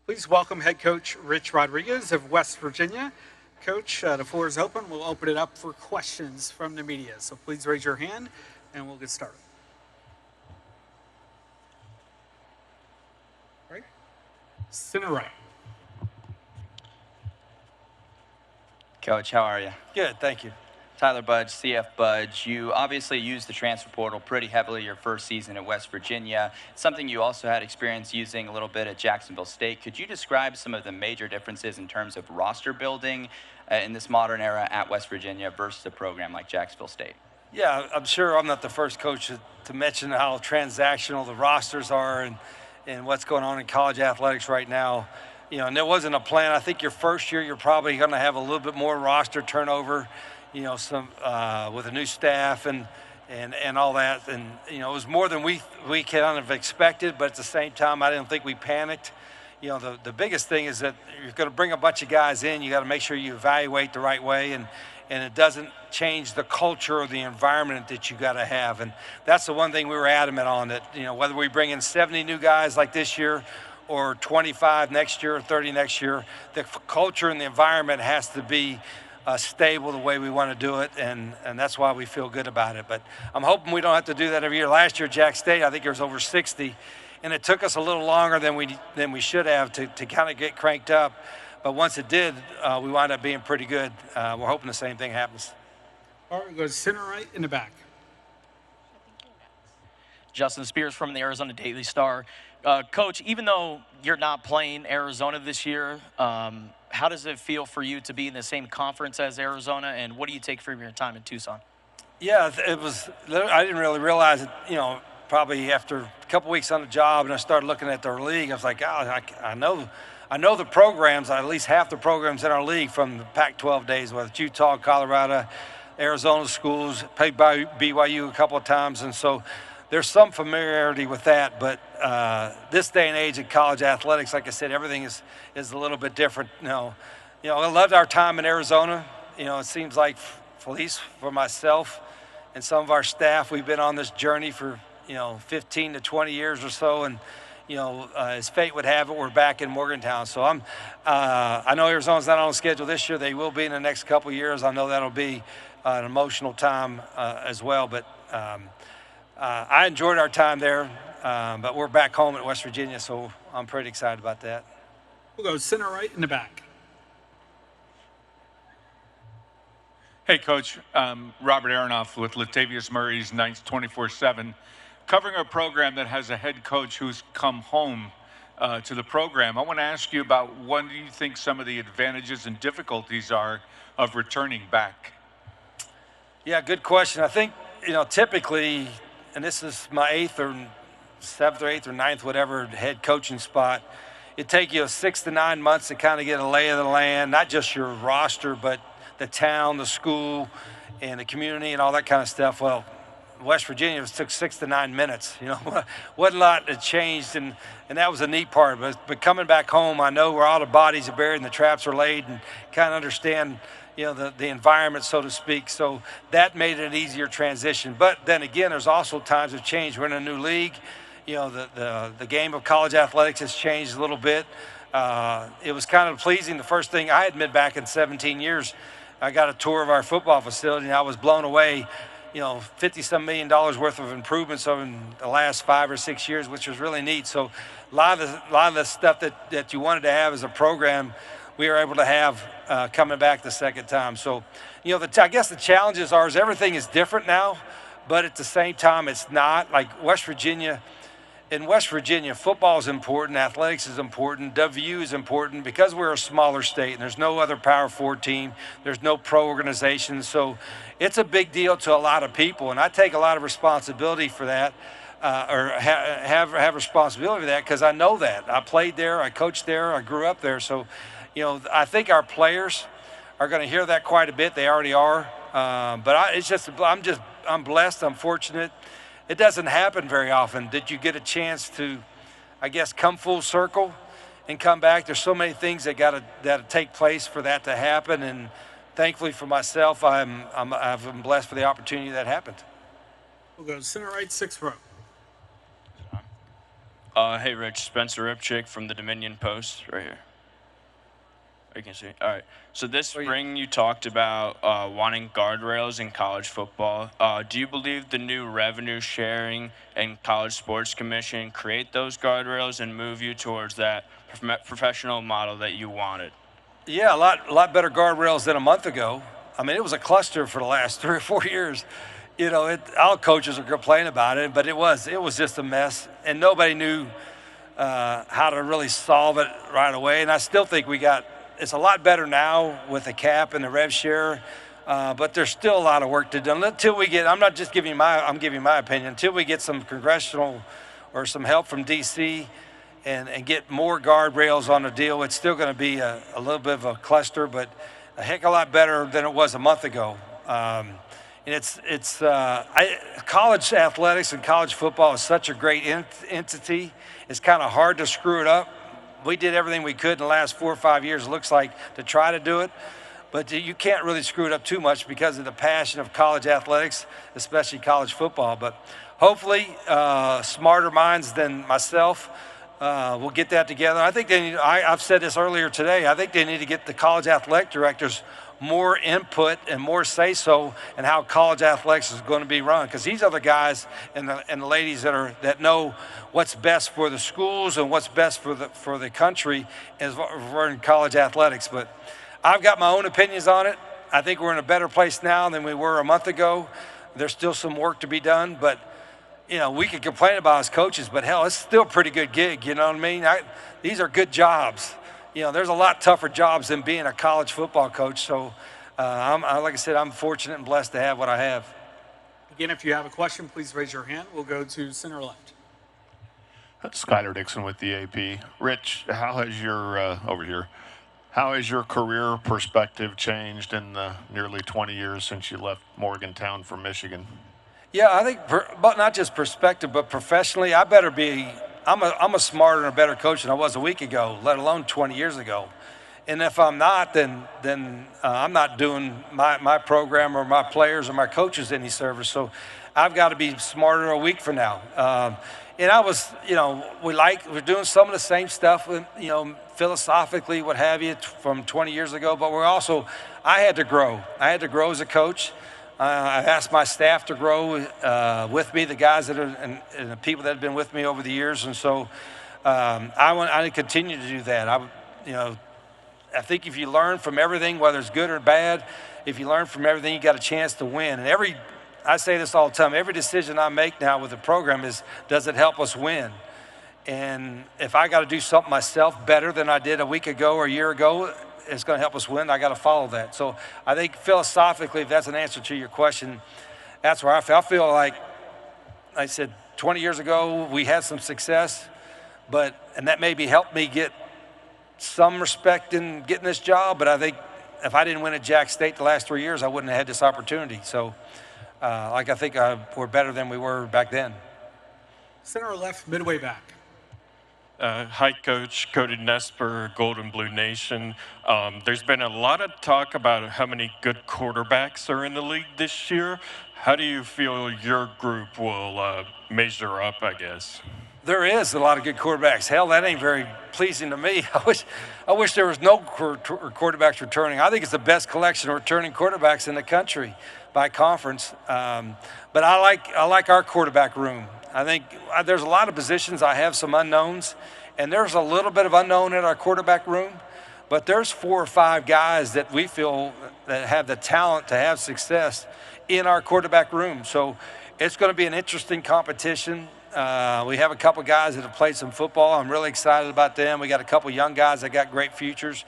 Please welcome head coach Rich Rodriguez of West Virginia. Coach, the floor is open. We'll open it up for questions from the media. So please raise your hand and we'll get started. All right. Center right. Coach, how are you? Good, thank you. Tyler Budge, CF Budge. You obviously used the transfer portal pretty heavily your first season at West Virginia. Something you also had experience using a little bit at Jacksonville State. Could you describe some of the major differences in terms of roster building in this modern era at West Virginia versus a program like Jacksonville State? Yeah, I'm sure I'm not the first coach to mention how transactional the rosters are and what's going on in college athletics right now. You know, and there wasn't a plan. I think your first year, you're probably going to have a little bit more roster turnover, you know, some with a new staff and all that. And, you know, it was more than we kind of expected, but at the same time, I didn't think we panicked. You know, the biggest thing is that you're going to bring a bunch of guys in. You got to make sure you evaluate the right way and it doesn't change the culture or the environment that you got to have. And that's the one thing we were adamant on, that, you know, whether we bring in 70 new guys like this year or 25 next year or 30 next year, the culture and the environment has to be stable the way we want to do it, and that's why we feel good about it. But I'm hoping we don't have to do that every year. Last year, Jack State, I think there was over 60, and it took us a little longer than we should have to kind of get cranked up. But once it did, we wound up being pretty good. We're hoping the same thing happens. All right, we go center right in the back. Justin Spears from the Arizona Daily Star. Coach, even though you're not playing Arizona this year, how does it feel for you to be in the same conference as Arizona, and what do you take from your time in Tucson? Yeah, it was. I didn't really realize it, you know, probably after a couple weeks on the job, and I started looking at their league. I was like, oh, I know the programs, at least half the programs in our league from the Pac-12 days, whether it's Utah, Colorado, Arizona schools, played by BYU a couple of times, and so there's some familiarity with that. But this day and age in college athletics, like I said, everything is a little bit different. You know, I loved our time in Arizona. You know, it seems like, at least for myself and some of our staff, we've been on this journey for, you know, 15 to 20 years or so, and you know, as fate would have it, we're back in Morgantown. So I know Arizona's not on the schedule this year. They will be in the next couple of years. I know that'll be an emotional time as well. But I enjoyed our time there. But we're back home at West Virginia, so I'm pretty excited about that. We'll go center right in the back. Hey, Coach. Robert Aronoff with Latavius Murray's Knights 24/7. Covering a program that has a head coach who's come home to the program, I want to ask you about what do you think some of the advantages and difficulties are of returning back? Yeah, good question. I think, you know, typically, and this is my 7th or 8th or 9th, whatever, head coaching spot, it take you 6 to 9 months to kind of get a lay of the land, not just your roster, but the town, the school, and the community and all that kind of stuff. Well, West Virginia, it took 6 to 9 minutes. You know, wasn't a lot that changed, and that was a neat part. But coming back home, I know where all the bodies are buried and the traps are laid, and kind of understand, you know, the environment, so to speak. So that made it an easier transition. But then again, there's also times of change. We're in a new league. You know, the game of college athletics has changed a little bit. It was kind of pleasing. The first thing, I had been back in 17 years. I got a tour of our football facility, and I was blown away. You know, $50-some million worth of improvements over the last 5 or 6 years, which was really neat. So a lot of the stuff that you wanted to have as a program, we were able to have coming back the second time. So, you know, I guess the challenges are is everything is different now, but at the same time, it's not. Like West Virginia, in West Virginia, football is important, athletics is important, WU is important because we're a smaller state and there's no other Power 4 team, there's no pro organization. So it's a big deal to a lot of people, and I take a lot of responsibility for that, have responsibility for that because I know that. I played there, I coached there, I grew up there. So, you know, I think our players are going to hear that quite a bit. They already are. But I'm blessed, I'm fortunate. It doesn't happen very often that you get a chance to, I guess, come full circle and come back. There's so many things that take place for that to happen, and thankfully for myself, I'm blessed for the opportunity that happened. We'll go center right, 6th row. Hey, Rich. Spencer Ripchick from the Dominion Post, right here. You can see. All right. So this spring, you talked about wanting guardrails in college football. Do you believe the new revenue sharing and College Sports Commission create those guardrails and move you towards that professional model that you wanted? Yeah, a lot better guardrails than a month ago. I mean, it was a cluster for the last 3 or 4 years. You know, all coaches are complaining about it, but it was just a mess, and nobody knew how to really solve it right away. And I still think it's a lot better now with the cap and the rev share, but there's still a lot of work to do. Until we get, I'm giving my opinion. Until we get some congressional or some help from D.C. and get more guardrails on the deal, it's still going to be a little bit of a cluster, but a heck of a lot better than it was a month ago. And college athletics and college football is such a great entity. It's kind of hard to screw it up. We did everything we could in the last 4 or 5 years, it looks like, to try to do it. But you can't really screw it up too much because of the passion of college athletics, especially college football. But hopefully, smarter minds than myself will get that together. I think I've said this earlier today, I think they need to get the college athletic directors more input and more say-so in how college athletics is going to be run, because these are the guys and the ladies that know what's best for the schools and what's best for the country as we're in college athletics. But I've got my own opinions on it. I think we're in a better place now than we were a month ago. There's still some work to be done, but you know, we could complain about us coaches, but hell, it's still a pretty good gig. You know what I mean? These are good jobs. You know, there's a lot tougher jobs than being a college football coach. So, like I said, I'm fortunate and blessed to have what I have. Again, if you have a question, please raise your hand. We'll go to center left. Skylar Dixon with the AP. Rich, how has your career perspective changed in the nearly 20 years since you left Morgantown for Michigan? Yeah, I think, but not just perspective, but professionally, I'm a smarter and a better coach than I was a week ago, let alone 20 years ago. And if I'm not, then I'm not doing my program or my players or my coaches any service. So I've got to be smarter a week from now. And I was, you know, we're doing some of the same stuff, you know, philosophically, what have you, from 20 years ago. But I had to grow. I had to grow as a coach. I asked my staff to grow with me, the guys that are and the people that have been with me over the years, and so I want to continue to do that. I think if you learn from everything, whether it's good or bad, if you learn from everything, you got a chance to win. And I say this all the time. Every decision I make now with the program is, does it help us win? And if I got to do something myself better than I did a week ago or a year ago, it's going to help us win, I got to follow that. So I think philosophically, if that's an answer to your question, that's where I feel. I feel like I said 20 years ago, we had some success, and that maybe helped me get some respect in getting this job, but I think if I didn't win at Jack State the last 3 years, I wouldn't have had this opportunity. So I think we're better than we were back then. Center left, midway back. Hi, Coach. Cody Nesper, Golden Blue Nation. There's been a lot of talk about how many good quarterbacks are in the league this year. How do you feel your group will measure up, I guess? There is a lot of good quarterbacks. Hell, that ain't very pleasing to me. I wish there was no quarterbacks returning. I think it's the best collection of returning quarterbacks in the country by conference. But I like our quarterback room. I think there's a lot of positions. I have some unknowns, and there's a little bit of unknown in our quarterback room, but there's 4 or 5 guys that we feel that have the talent to have success in our quarterback room. So it's going to be an interesting competition. We have a couple guys that have played some football. I'm really excited about them. We got a couple young guys that got great futures,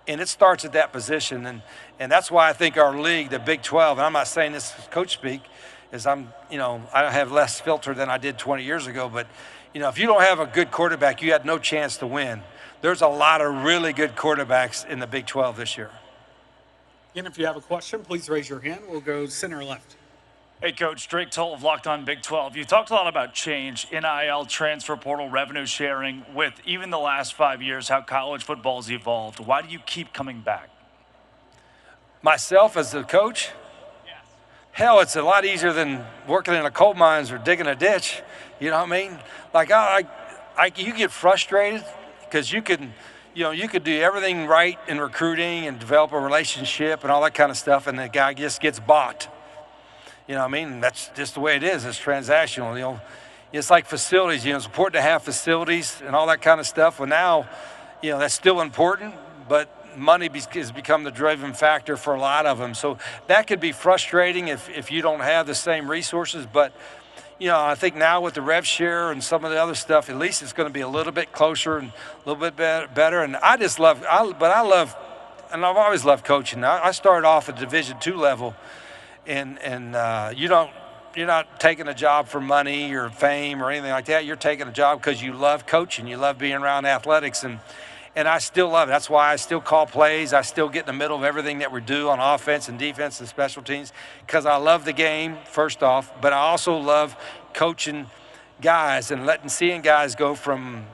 and it starts at that position. And that's why I think our league, the Big 12, and I'm not saying this is coach speak, is I have less filter than I did 20 years ago. But, if you don't have a good quarterback, you had no chance to win. There's a lot of really good quarterbacks in the Big 12 this year. Again, if you have a question, please raise your hand. We'll go center left. Hey, Coach. Drake Toll of Locked On Big 12. You talked a lot about change, NIL, transfer portal, revenue sharing, with even the last 5 years, how college football's evolved. Why do you keep coming back? Myself as a coach? Hell, it's a lot easier than working in a coal mines or digging a ditch. You know what I mean? Like, you get frustrated because you could do everything right in recruiting and develop a relationship and all that kind of stuff, and the guy just gets bought. You know what I mean? That's just the way it is. It's transactional. You know, it's like facilities. You know, it's important to have facilities and all that kind of stuff. Well, now, you know, that's still important, but money has become the driving factor for a lot of them. So that could be frustrating if you don't have the same resources. But, you know, I think now with the rev share and some of the other stuff, at least it's going to be a little bit closer and a little bit better. And I love, and I've always loved coaching. I started off at Division II level, and you're not taking a job for money or fame or anything like that. You're taking a job because you love coaching. You love being around athletics, and I still love it. That's why I still call plays. I still get in the middle of everything that we do on offense and defense and special teams because I love the game, first off, but I also love coaching guys and seeing guys go from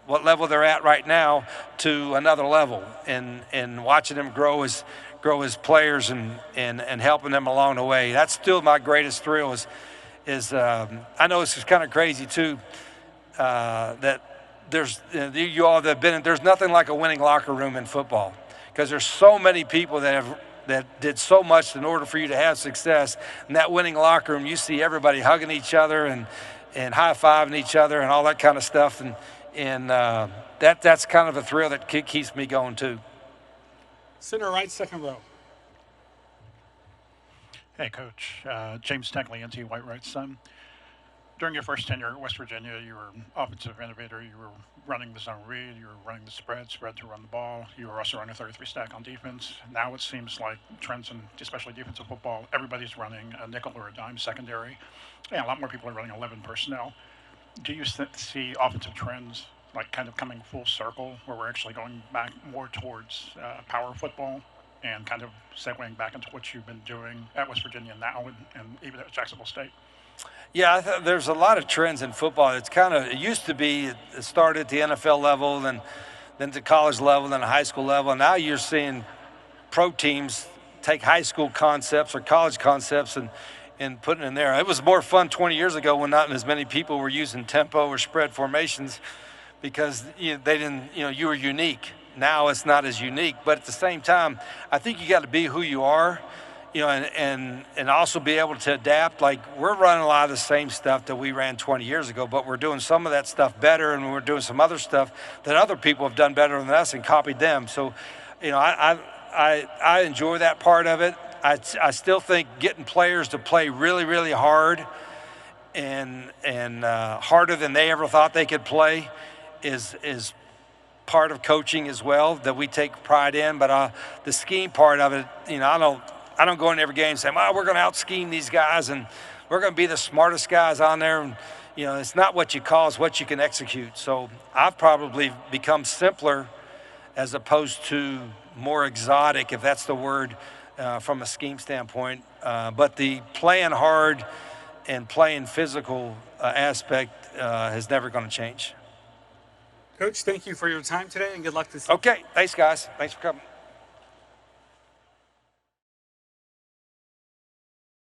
what level they're at right now to another level and watching them grow as players and helping them along the way. That's still my greatest thrill is I know this is kind of crazy too, that there's you all that have been in, there's nothing like a winning locker room in football because there's so many people that did so much in order for you to have success. In that winning locker room, you see everybody hugging each other and high-fiving each other and all that kind of stuff, and that's kind of a thrill that keeps me going too. Center right, second row. Hey, Coach. James Teckley, NT White Right's son. During your first tenure at West Virginia, you were offensive innovator. You were running the zone read. You were running the spread to run the ball. You were also running a 33 stack on defense. Now it seems like trends in especially defensive football, everybody's running a nickel or a dime secondary. And a lot more people are running 11 personnel. Do you see offensive trends like kind of coming full circle where we're actually going back more towards power football and kind of segueing back into what you've been doing at West Virginia now and even at Jacksonville State? Yeah, there's a lot of trends in football. It used to be, it started at the NFL level, then to college level, then high school level. And now you're seeing pro teams take high school concepts or college concepts and putting it in there. It was more fun 20 years ago when not as many people were using tempo or spread formations because you were unique. Now it's not as unique, but at the same time, I think you got to be who you are. You know, and also be able to adapt. Like we're running a lot of the same stuff that we ran 20 years ago, but we're doing some of that stuff better, and we're doing some other stuff that other people have done better than us and copied them. So, you know, I enjoy that part of it. I still think getting players to play really, really hard and harder than they ever thought they could play is part of coaching as well that we take pride in. But the scheme part of it, you know, I don't go in every game saying, well, we're going to out-scheme these guys and we're going to be the smartest guys on there. And, you know, it's not what you call, it's what you can execute. So I've probably become simpler as opposed to more exotic, if that's the word, from a scheme standpoint. But the playing hard and playing physical aspect is never going to change. Coach, thank you for your time today and good luck this season. Okay, thanks, guys. Thanks for coming.